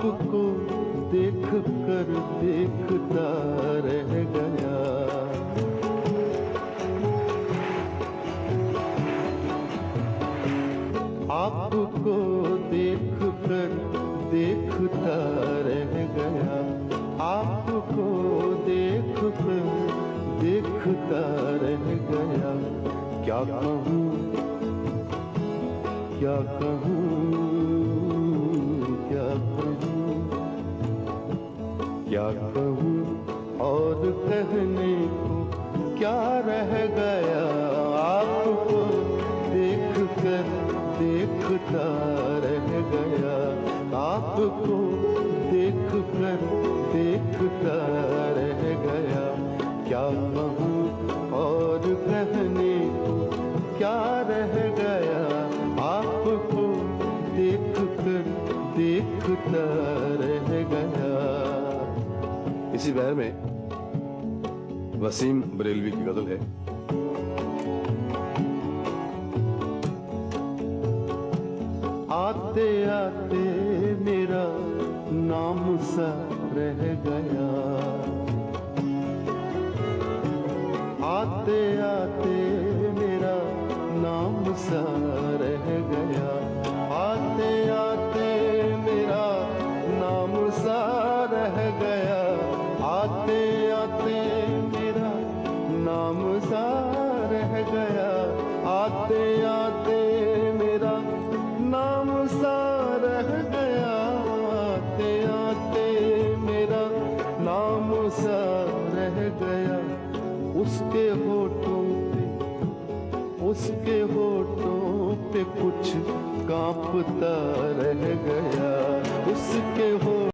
आपको देख कर देखता रह गया। आपको देख कर देखता रह गया। आपको देख कर देखता रह गया। क्या कहूँ क्या कहूँ क्या कहूँ क्या कहूँ और कहने को क्या रह गया। आपको देख कर देखता रह गया। आपको देख कर देखता रह गया। क्या कहूँ और कहने को क्या रह गया। आपको देख कर देखता रह गया। इसी बहर में वसीम बरेलवी की गजल है। आते आते मेरा नाम सा रह गया। आते आते मेरा नाम सा रह गया। आते आते मेरा नाम सा रह गया। आते आते मेरा नाम सा रह गया। आते आते मेरा नाम सा रह गया। आते आते मेरा नाम सा रह गया। उसके होठों पे कुछ कांपता रह गया। उसके होठों